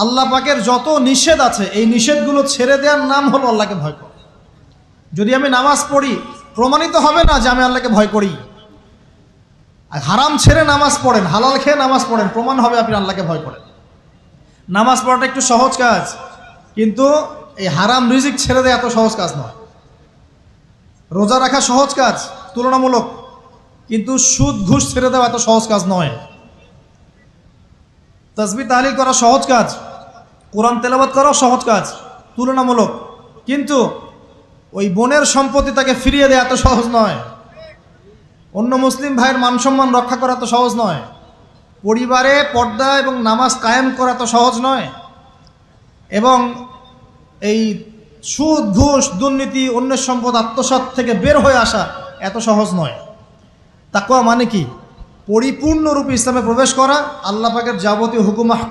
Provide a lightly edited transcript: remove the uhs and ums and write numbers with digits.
আল্লাহ পাকের যত নিষেধ আছে এই নিষেধগুলো ছেড়ে দেওয়ার নাম হলো আল্লাহকে ভয় করা। যদি আমি নামাজ পড়ি, প্রমাণিত হবে না যে আমি আল্লাহকে ভয় করি। আর হারাম ছেড়ে নামাজ পড়েন, হালাল খেয়ে নামাজ পড়েন, প্রমাণ হবে আপনি আল্লাহকে ভয় করেন। নামাজ পড়াটা একটু সহজ কাজ, কিন্তু এই হারাম রিজিক ছেড়ে দেওয়া এত সহজ কাজ নয়। রোজা রাখা সহজ কাজ তুলনামূলক, কিন্তু সুদ ঘুষ ছেড়ে দেওয়া এত সহজ কাজ নয়। তাসবিহ তাহলিল করা সহজ কাজ, কোরআন তেলাওয়াত করাও সহজ কাজ তুলনামূলক, কিন্তু ওই বোনের সম্পত্তি তাকে ফিরিয়ে দেওয়া এত সহজ নয়। অন্য মুসলিম ভাইয়ের মান সম্মান রক্ষা করা তো সহজ নয়। পরিবারে পর্দা এবং নামাজ কায়েম করা তো সহজ নয়। এবং এই সুদ ঘুষ দুর্নীতি অন্যের সম্পদ আত্মসাৎ থেকে বের হয়ে আসা এত সহজ নয়। তাকওয়া মানে কি? পরিপূর্ণরূপে ইসলামে প্রবেশ করা, আল্লাহ পাকের যাবতীয় হুকুম আহকাম